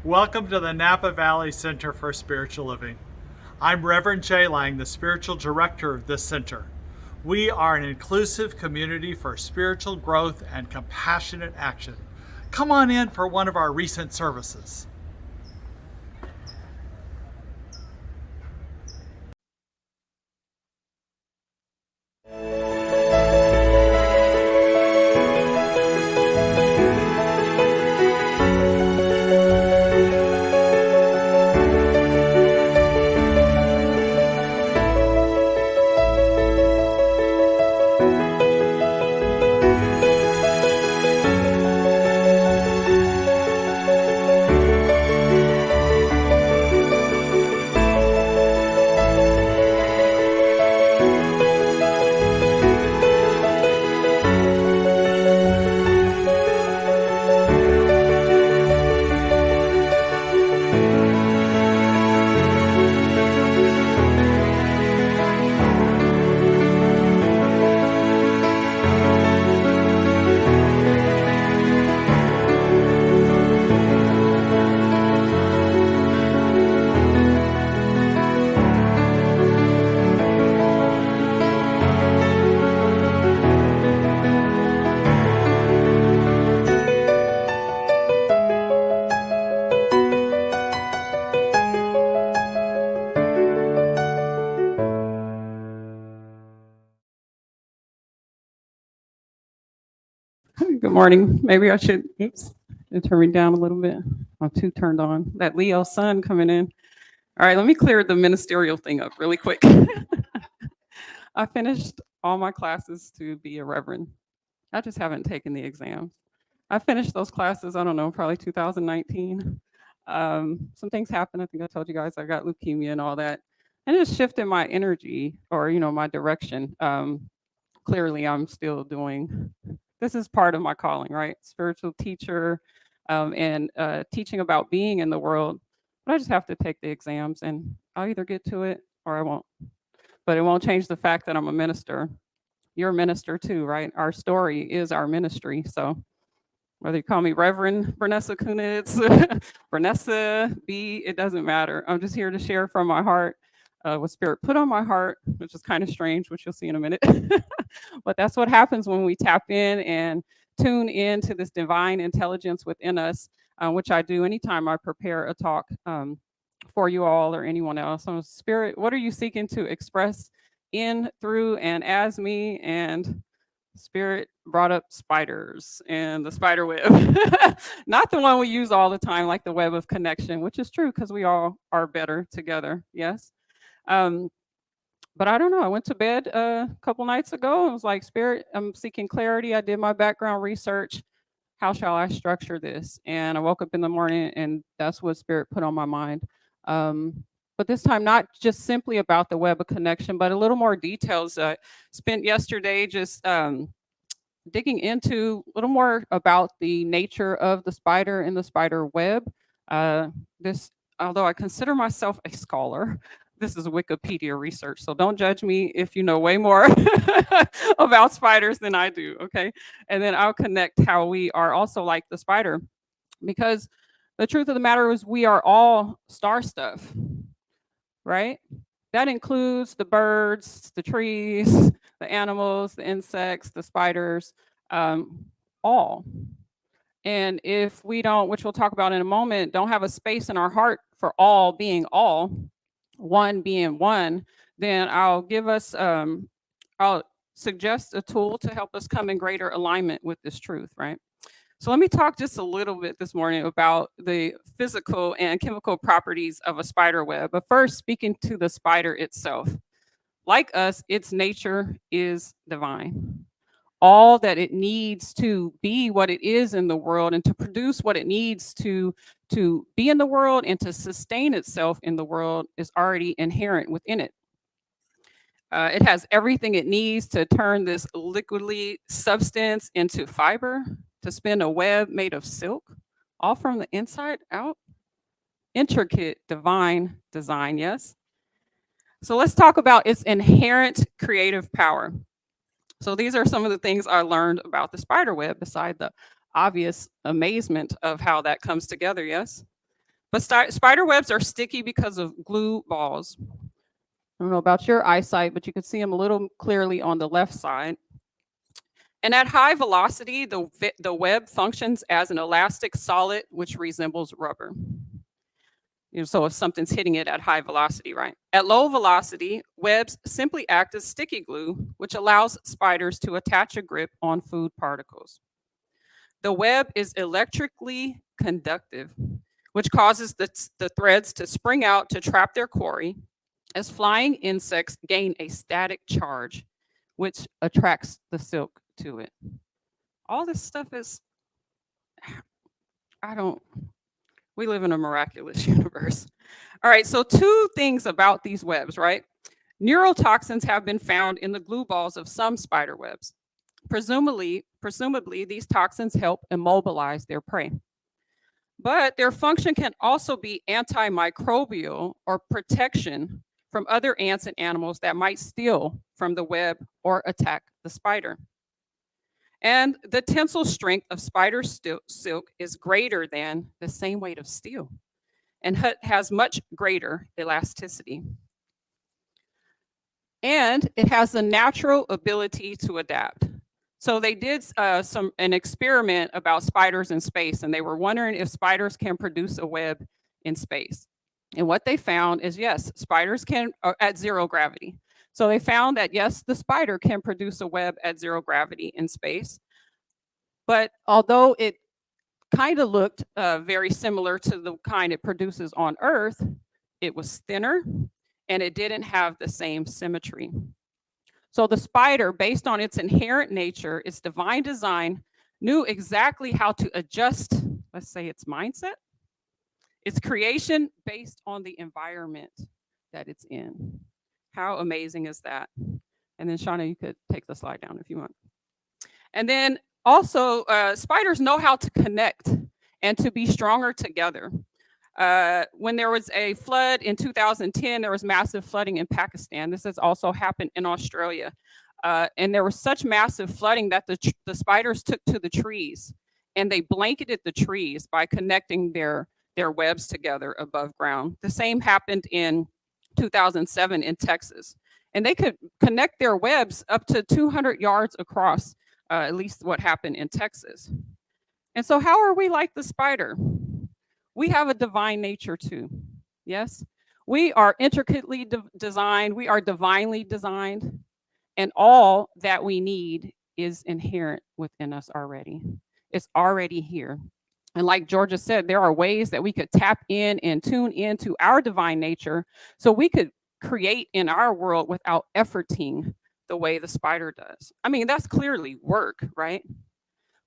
Welcome to the Napa Valley Center for Spiritual Living. I'm Reverend Jay Lang, the spiritual director of this center. We are an inclusive community for spiritual growth and compassionate action. Come on in for one of our recent services. Good morning. Maybe I should, turn me down a little bit. I'm too turned on. That Leo sun coming in. All right, let me clear the ministerial thing up really quick. I finished all my classes to be a reverend. I just haven't taken the exams. I finished those classes, I don't know, probably 2019. Some things happened. I think I told you guys I got leukemia and all that. And it just shifted my energy or, my direction. Clearly, I'm still doing, this is part of my calling, right? Spiritual teacher and teaching about being in the world. But I just have to take the exams and I'll either get to it or I won't. But it won't change the fact that I'm a minister. You're a minister too, right? Our story is our ministry. So whether you call me Reverend Vanessa Kunitz, Vanessa B, it doesn't matter. I'm just here to share from my heart what Spirit put on my heart, which is kind of strange, which you'll see in a minute. But that's what happens when we tap in and tune in to this divine intelligence within us, which I do anytime I prepare a talk for you all or anyone else. So Spirit, what are you seeking to express in, through, and as me? And Spirit brought up spiders and the spider web. Not the one we use all the time, like the web of connection, which is true because we all are better together. Yes. But I don't know. I went to bed a couple nights ago and was like, Spirit, I'm seeking clarity. I did my background research. How shall I structure this? And I woke up in the morning and that's what Spirit put on my mind. But this time, not just simply about the web of connection, but a little more details. Spent yesterday just digging into a little more about the nature of the spider and the spider web. This, although I consider myself a scholar, this is Wikipedia research, so don't judge me if you know way more about spiders than I do, okay? And then I'll connect how we are also like the spider, because the truth of the matter is we are all star stuff, right? That includes the birds, the trees, the animals, the insects, the spiders, all. And if we don't, which we'll talk about in a moment, don't have a space in our heart for all being all, one being one, then I'll suggest a tool to help us come in greater alignment with this truth, right? So let me talk just a little bit this morning about the physical and chemical properties of a spider web. But first, speaking to the spider itself. Like us, its nature is divine. All that it needs to be what it is in the world and to produce what it needs to be in the world and to sustain itself in the world is already inherent within it. It has everything it needs to turn this liquidly substance into fiber, to spin a web made of silk, all from the inside out. Intricate divine design, yes? So let's talk about its inherent creative power. So these are some of the things I learned about the spider web, beside the obvious amazement of how that comes together, yes? But spider webs are sticky because of glue balls. I don't know about your eyesight, but you can see them a little clearly on the left side. And at high velocity, the web functions as an elastic solid, which resembles rubber. So if something's hitting it at high velocity, right? At low velocity, webs simply act as sticky glue, which allows spiders to attach a grip on food particles. The web is electrically conductive, which causes the threads to spring out to trap their quarry, as flying insects gain a static charge, which attracts the silk to it. All this stuff is, we live in a miraculous universe. All right, so 2 things about these webs, right? Neurotoxins have been found in the glue balls of some spider webs. Presumably, these toxins help immobilize their prey. But their function can also be antimicrobial or protection from other ants and animals that might steal from the web or attack the spider. And the tensile strength of spider silk is greater than the same weight of steel and has much greater elasticity. And it has the natural ability to adapt. So they did an experiment about spiders in space, and they were wondering if spiders can produce a web in space. And what they found is, yes, spiders can, at 0 gravity. So they found that, yes, the spider can produce a web at 0 gravity in space. But although it kind of looked very similar to the kind it produces on Earth, it was thinner and it didn't have the same symmetry. So the spider, based on its inherent nature, its divine design, knew exactly how to adjust, let's say, its mindset, its creation based on the environment that it's in. How amazing is that? And then Shauna, you could take the slide down if you want. And then also, spiders know how to connect and to be stronger together. When there was a flood in 2010, there was massive flooding in Pakistan. This has also happened in Australia. And there was such massive flooding that the spiders took to the trees and they blanketed the trees by connecting their webs together above ground. The same happened in 2007 in Texas. And they could connect their webs up to 200 yards across, at least what happened in Texas. And so how are we like the spider? We have a divine nature too. Yes, we are intricately designed. We are divinely designed, and all that we need is inherent within us already. It's already here. And like Georgia said, there are ways that we could tap in and tune into our divine nature so we could create in our world without efforting the way the spider does. I mean, that's clearly work, right?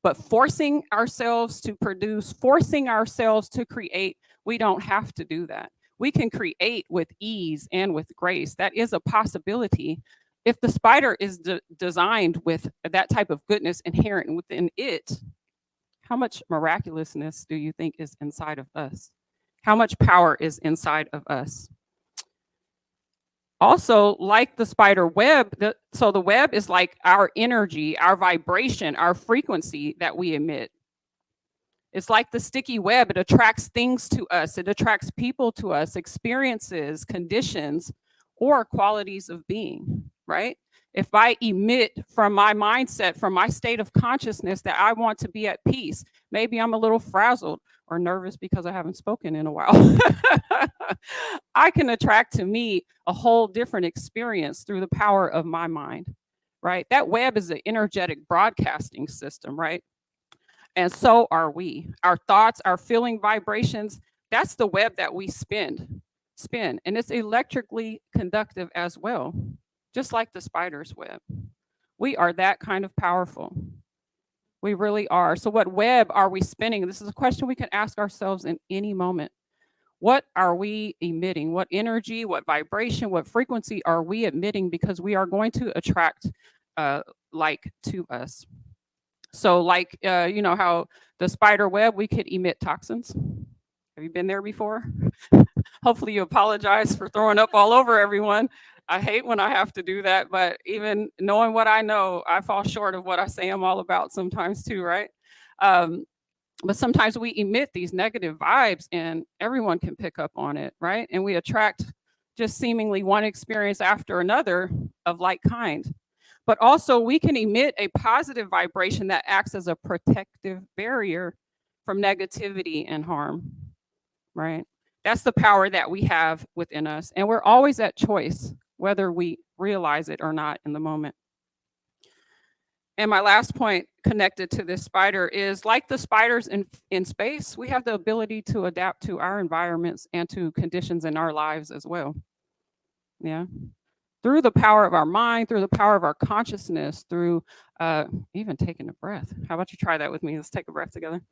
But forcing ourselves to produce, forcing ourselves to create, we don't have to do that. We can create with ease and with grace. That is a possibility. If the spider is designed with that type of goodness inherent within it, how much miraculousness do you think is inside of us? How much power is inside of us? Also, like the spider web, so the web is like our energy, our vibration, our frequency that we emit. It's like the sticky web. It attracts things to us. It attracts people to us, experiences, conditions, or qualities of being, right? If I emit from my mindset, from my state of consciousness that I want to be at peace, maybe I'm a little frazzled or nervous because I haven't spoken in a while. I can attract to me a whole different experience through the power of my mind, right? That web is an energetic broadcasting system, right? And so are we. Our thoughts, our feeling vibrations, that's the web that we spin. And it's electrically conductive as well, just like the spider's web. We are that kind of powerful. We really are. So what web are we spinning? This is a question we can ask ourselves in any moment. What are we emitting? What energy, what vibration, what frequency are we emitting? Because we are going to attract like to us. So like, you know how the spider web, we could emit toxins. Have you been there before? Hopefully you apologize for throwing up all over everyone. I hate when I have to do that, but even knowing what I know, I fall short of what I say I'm all about sometimes too, right? But sometimes we emit these negative vibes and everyone can pick up on it, right? And we attract just seemingly one experience after another of like kind. But also, we can emit a positive vibration that acts as a protective barrier from negativity and harm, right? That's the power that we have within us. And we're always at choice, whether we realize it or not in the moment. And my last point connected to this spider is like the spiders in space, we have the ability to adapt to our environments and to conditions in our lives as well. Yeah. Through the power of our mind, through the power of our consciousness, through even taking a breath. How about you try that with me? Let's take a breath together.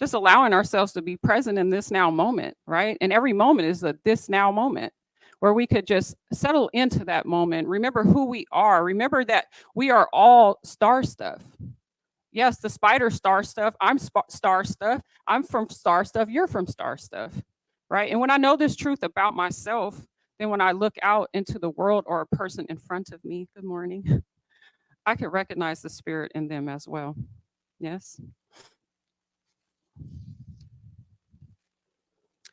Just allowing ourselves to be present in this now moment, right? And every moment is a this now moment where we could just settle into that moment. Remember who we are. Remember that we are all star stuff. Yes, the spider star stuff. I'm star stuff. I'm from star stuff. You're from star stuff, right? And when I know this truth about myself, then when I look out into the world or a person in front of me, good morning, I can recognize the spirit in them as well. Yes.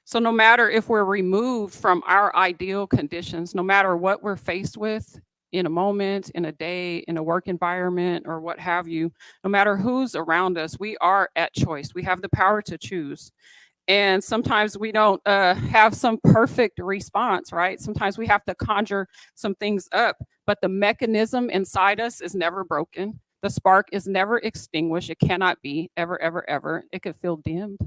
So no matter if we're removed from our ideal conditions, no matter what we're faced with in a moment, in a day, in a work environment, or what have you, no matter who's around us, we are at choice. We have the power to choose. And sometimes we don't have some perfect response, right? Sometimes we have to conjure some things up, but the mechanism inside us is never broken. The spark is never extinguished. It cannot be ever, ever, ever. It could feel dimmed,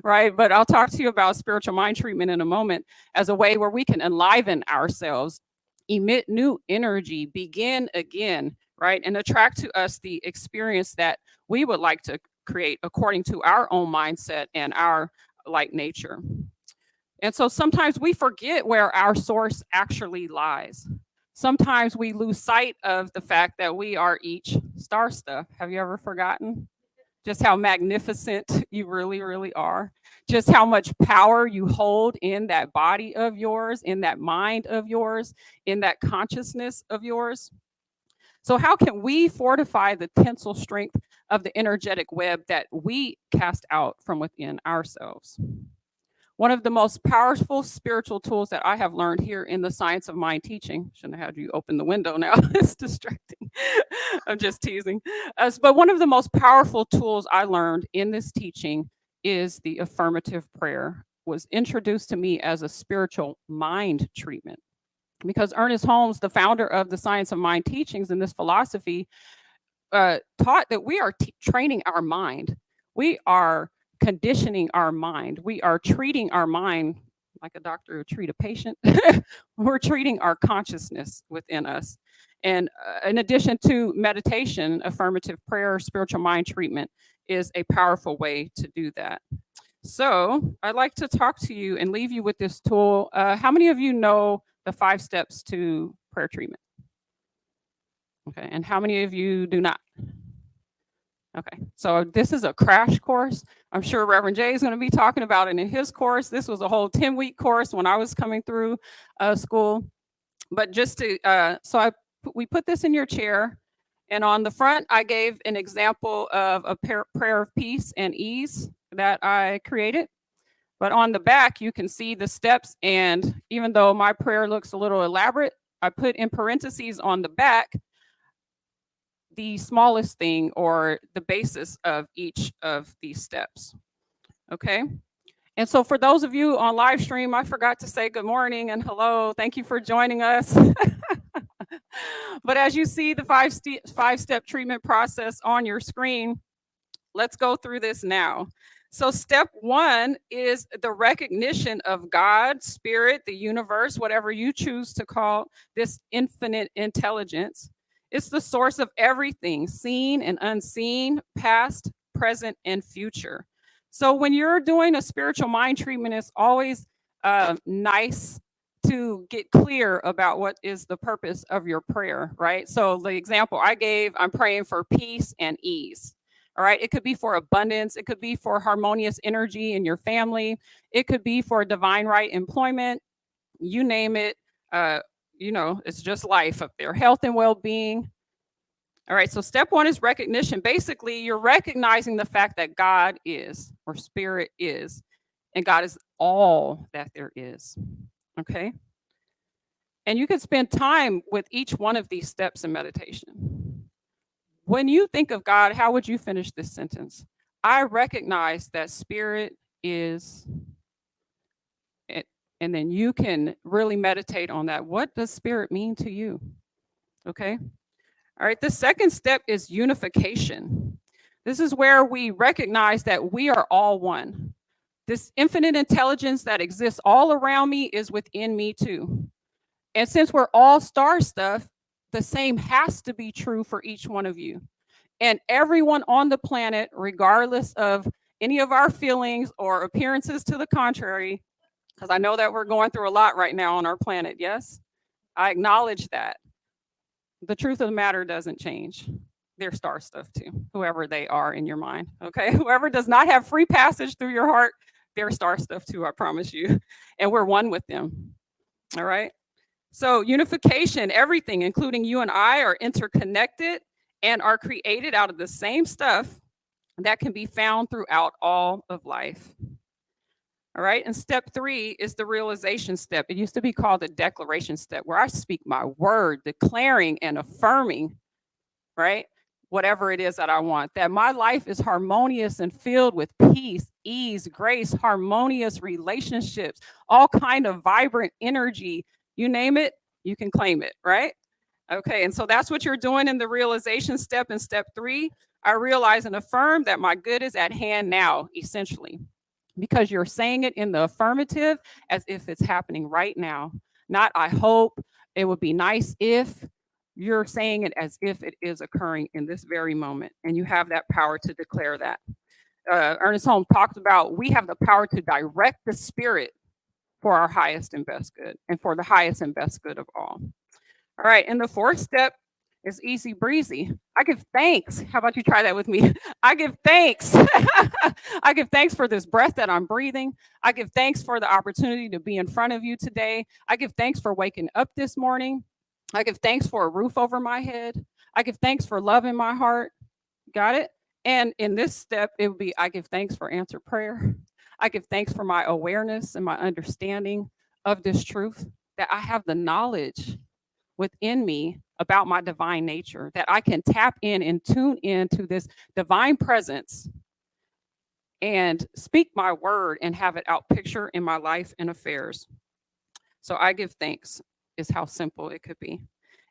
right? But I'll talk to you about spiritual mind treatment in a moment as a way where we can enliven ourselves, emit new energy, begin again, right? And attract to us the experience that we would like to create according to our own mindset and our like nature. And so sometimes we forget where our source actually lies. Sometimes we lose sight of the fact that we are each star stuff. Have you ever forgotten just how magnificent you really, really are? Just how much power you hold in that body of yours, in that mind of yours, in that consciousness of yours? So, how can we fortify the tensile strength of the energetic web that we cast out from within ourselves? One of the most powerful spiritual tools that I have learned here in the science of mind teaching, shouldn't have had you open the window now, it's distracting. I'm just teasing. But one of the most powerful tools I learned in this teaching is the affirmative prayer, was introduced to me as a spiritual mind treatment. Because Ernest Holmes, the founder of the science of mind teachings and this philosophy, taught that we are training our mind. We are conditioning our mind. We are treating our mind like a doctor would treat a patient. We're treating our consciousness within us. And in addition to meditation, affirmative prayer, spiritual mind treatment is a powerful way to do that. So I'd like to talk to you and leave you with this tool. How many of you know the 5 steps to prayer treatment? Okay, and how many of you do not? Okay, so this is a crash course. I'm sure Reverend Jay is going to be talking about it in his course. This was a whole 10-week course when I was coming through school. But just to, we put this in your chair, and on the front, I gave an example of a prayer of peace and ease that I created. But on the back, you can see the steps, and even though my prayer looks a little elaborate, I put in parentheses on the back the smallest thing or the basis of each of these steps. Okay. And so for those of you on live stream, I forgot to say good morning and hello. Thank you for joining us. But as you see the 5-step treatment process on your screen, let's go through this now. So step 1 is the recognition of God, spirit, the universe, whatever you choose to call this infinite intelligence. It's the source of everything, seen and unseen, past, present, and future. So when you're doing a spiritual mind treatment, it's always nice to get clear about what is the purpose of your prayer, right? So the example I gave, I'm praying for peace and ease. All right. It could be for abundance. It could be for harmonious energy in your family. It could be for divine right employment. You name it. It's just life up there. Health and well-being. All right, so step one is recognition. Basically, you're recognizing the fact that God is, or spirit is, and God is all that there is. Okay? And you can spend time with each one of these steps in meditation. When you think of God, how would you finish this sentence? I recognize that spirit is, and then you can really meditate on that. What does spirit mean to you? Okay? All right, the second step is unification. This is where we recognize that we are all one. This infinite intelligence that exists all around me is within me too. And since we're all star stuff, the same has to be true for each one of you. And everyone on the planet, regardless of any of our feelings or appearances to the contrary, because I know that we're going through a lot right now on our planet, yes? I acknowledge that. The truth of the matter doesn't change. They're star stuff too, whoever they are in your mind. Okay. Whoever does not have free passage through your heart, they're star stuff too, I promise you. And we're one with them. All right. So, unification, everything, including you and I, are interconnected and are created out of the same stuff that can be found throughout all of life. All right. And step three is the realization step. It used to be called the declaration step, where I speak my word, declaring and affirming, right? Whatever it is that I want, that my life is harmonious and filled with peace, ease, grace, harmonious relationships, all kind of vibrant energy. You name it, you can claim it, right? Okay. And so that's what you're doing in the realization step. In step three, I realize and affirm that my good is at hand now, essentially, because you're saying it in the affirmative as if it's happening right now. Not I hope, it would be nice if. You're saying it as if it is occurring in this very moment, and you have that power to declare that. Ernest Holmes talked about we have the power to direct the spirit for our highest and best good, and for the highest and best good of all. All right, and the fourth step is easy breezy. I give thanks. How about you try that with me? I give thanks. I give thanks for this breath that I'm breathing. I give thanks for the opportunity to be in front of you today. I give thanks for waking up this morning. I give thanks for a roof over my head. I give thanks for love in my heart. Got it? And in this step, it would be I give thanks for answered prayer. I give thanks for my awareness and my understanding of this truth, that I have the knowledge within me about my divine nature, that I can tap in and tune into this divine presence and speak my word and have it out picture in my life and affairs. So I give thanks is how simple it could be.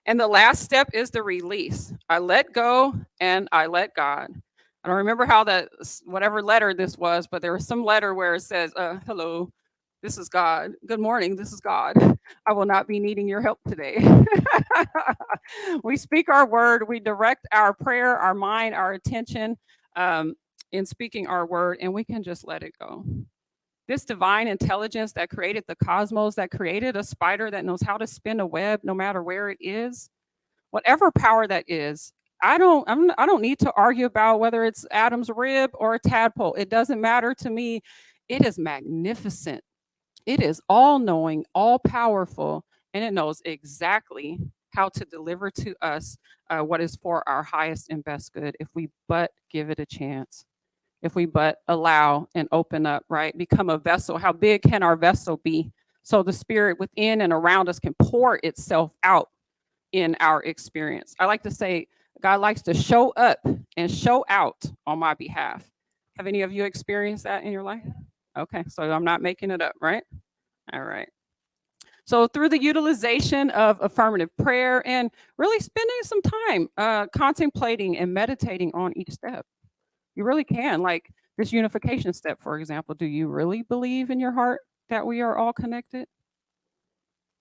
And the last step is the release. I let go and I let God. I don't remember how that, whatever letter this was, but there was some letter where it says, hello, this is God. Good morning, this is God. I will not be needing your help today. We speak our word, we direct our prayer, our mind, our attention in speaking our word, and we can just let it go. This divine intelligence that created the cosmos, that created a spider that knows how to spin a web no matter where it is, whatever power that is, I don't need to argue about whether it's Adam's rib or a tadpole. It doesn't matter to me. It is magnificent. It is all knowing, all powerful, and it knows exactly how to deliver to us what is for our highest and best good if we but give it a chance. If we but allow and open up, right? Become a vessel. How big can our vessel be? So the spirit within and around us can pour itself out in our experience. I like to say, God likes to show up and show out on my behalf. Have any of you experienced that in your life? Okay, so I'm not making it up, right? All right. So through the utilization of affirmative prayer and really spending some time contemplating and meditating on each step, you really can. Like this unification step, for example, do you really believe in your heart that we are all connected?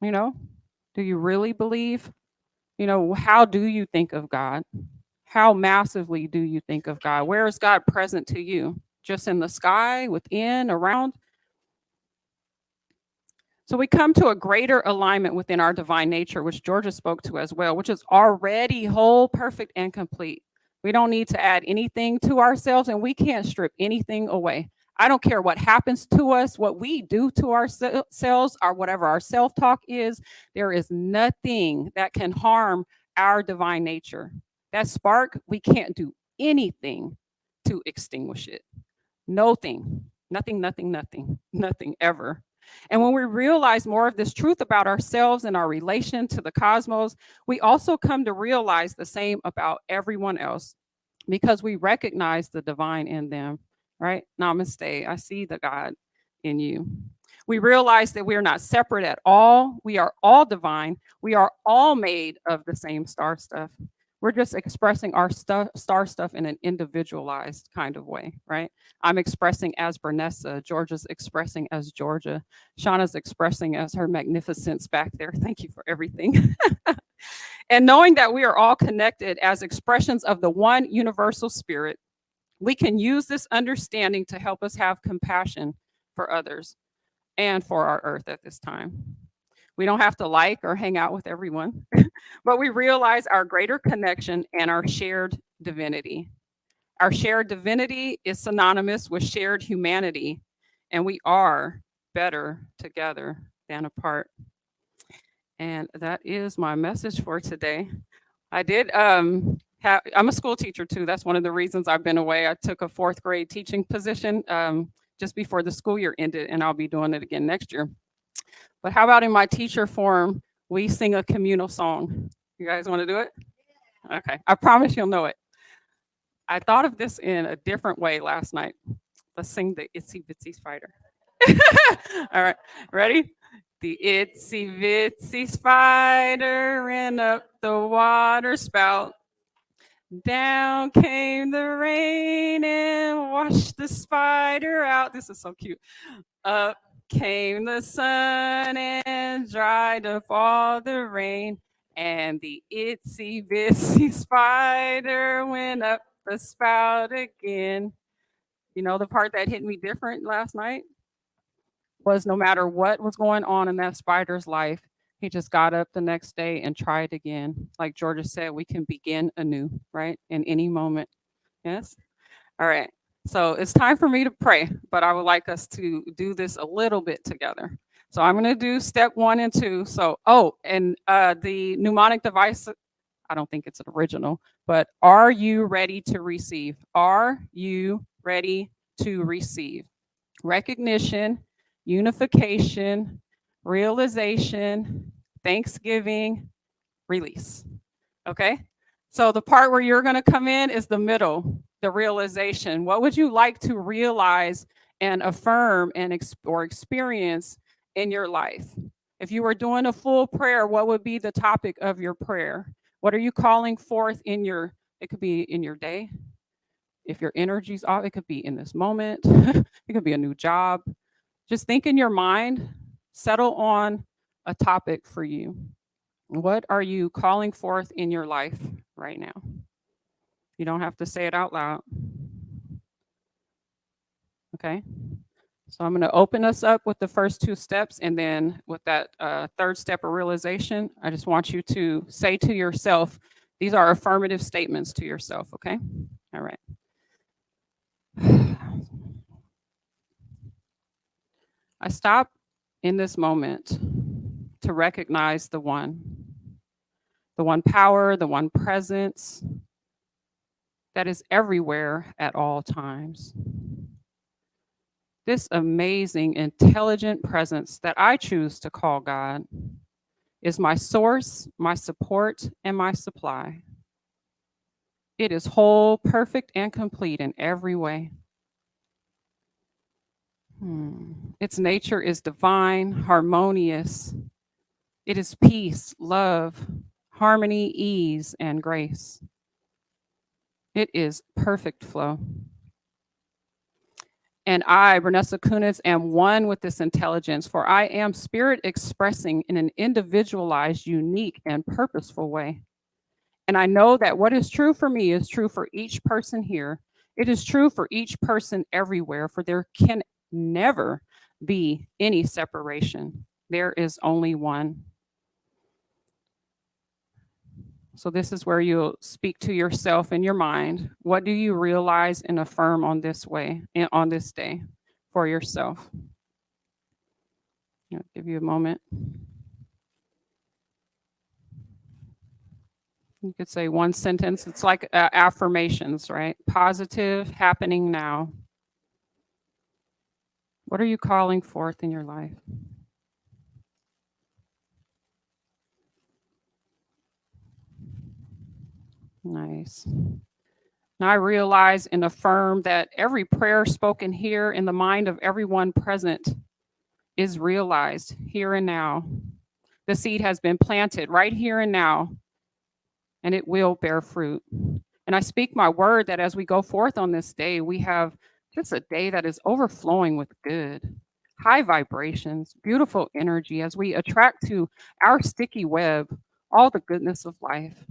You know, do you really believe? You know, how do you think of God? How massively do you think of God? Where is God present to you? Just in the sky, within, around? So we come to a greater alignment within our divine nature, which Georgia spoke to as well, which is already whole, perfect, and complete. We don't need to add anything to ourselves, and we can't strip anything away. I don't care what happens to us, what we do to ourselves, or whatever our self-talk is. There is nothing that can harm our divine nature. That spark, we can't do anything to extinguish it. Nothing, nothing ever. And when we realize more of this truth about ourselves and our relation to the cosmos, we also come to realize the same about everyone else because we recognize the divine in them, right? Namaste. I see the God in you. We realize that we are not separate at all. We are all divine. We are all made of the same star stuff. We're just expressing our star stuff in an individualized kind of way, right? I'm expressing as Bernessa. Georgia's expressing as Georgia. Shauna's expressing as her magnificence back there. Thank you for everything. And knowing that we are all connected as expressions of the one universal spirit, we can use this understanding to help us have compassion for others and for our earth at this time. We don't have to like or hang out with everyone, but we realize our greater connection and our shared divinity. Our shared divinity is synonymous with shared humanity, and we are better together than apart. And that is my message for today. I did I'm a school teacher too. That's one of the reasons I've been away. I took a 4th grade teaching position just before the school year ended, and I'll be doing it again next year. But how about in my teacher forum, we sing a communal song? You guys want to do it? Okay, I promise you'll know it. I thought of this in a different way last night. Let's sing the Itsy Bitsy Spider. All right, ready? The itsy bitsy spider ran up the water spout. Down came the rain and washed the spider out. This is so cute. Up came the sun and dried up all the rain. And the itsy bitsy spider went up the spout again. You know, the part that hit me different last night was no matter what was going on in that spider's life, he just got up the next day and tried again. Like Georgia said, we can begin anew, right? In any moment. Yes? All right. So it's time for me to pray, but I would like us to do this a little bit together. So I'm going to do step 1 and 2. So, and the mnemonic device, I don't think it's an original, but are you ready to receive? Are you ready to receive? Recognition, unification, realization, thanksgiving, release. Okay? So the part where you're going to come in is the middle, the realization. What would you like to realize and affirm and or experience in your life? If you were doing a full prayer, what would be the topic of your prayer? What are you calling forth in your, it could be in your day. If your energy's off, it could be in this moment. It could be a new job. Just think in your mind, settle on a topic for you. What are you calling forth in your life right now? You don't have to say it out loud. Okay. So I'm going to open us up with the first 2 steps. And then with that 3rd step of realization, I just want you to say to yourself, these are affirmative statements to yourself. Okay. All right. I stop in this moment to recognize the one power, the one presence that is everywhere at all times. This amazing, intelligent presence that I choose to call God is my source, my support, and my supply. It is whole, perfect, and complete in every way. Its nature is divine, harmonious. It is peace, love, harmony, ease, and grace. It is perfect flow. And I, Bernessa Kunitz, am one with this intelligence, for I am spirit expressing in an individualized, unique, and purposeful way. And I know that what is true for me is true for each person here. It is true for each person everywhere, for there can never be any separation. There is only one. So this is where you'll speak to yourself in your mind. What do you realize and affirm on this way, on this day for yourself? I'll give you a moment. You could say one sentence. It's like affirmations, right? Positive, happening now. What are you calling forth in your life? Nice. Now I realize and affirm that every prayer spoken here in the mind of everyone present is realized here and now. The seed has been planted right here and now, and it will bear fruit. And I speak my word that as we go forth on this day, we have just a day that is overflowing with good, high vibrations, beautiful energy as we attract to our sticky web all the goodness of life.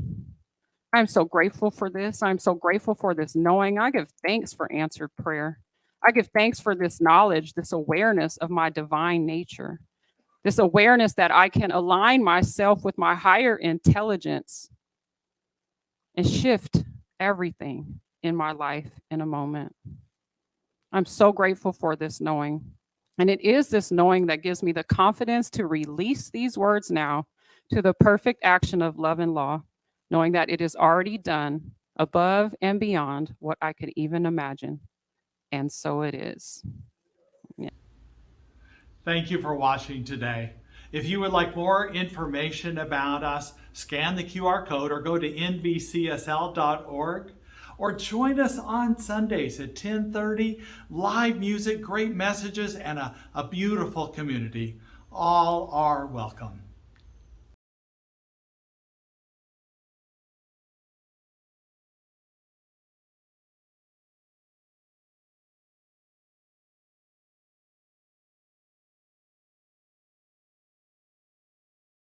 I'm so grateful for this. I'm so grateful for this knowing. I give thanks for answered prayer. I give thanks for this knowledge, this awareness of my divine nature, this awareness that I can align myself with my higher intelligence and shift everything in my life in a moment. I'm so grateful for this knowing. And it is this knowing that gives me the confidence to release these words now to the perfect action of love and law, knowing that it is already done above and beyond what I could even imagine. And so it is. Yeah. Thank you for watching today. If you would like more information about us, scan the QR code or go to nvcsl.org or join us on Sundays at 10:30. Live music, great messages, and a beautiful community. All are welcome.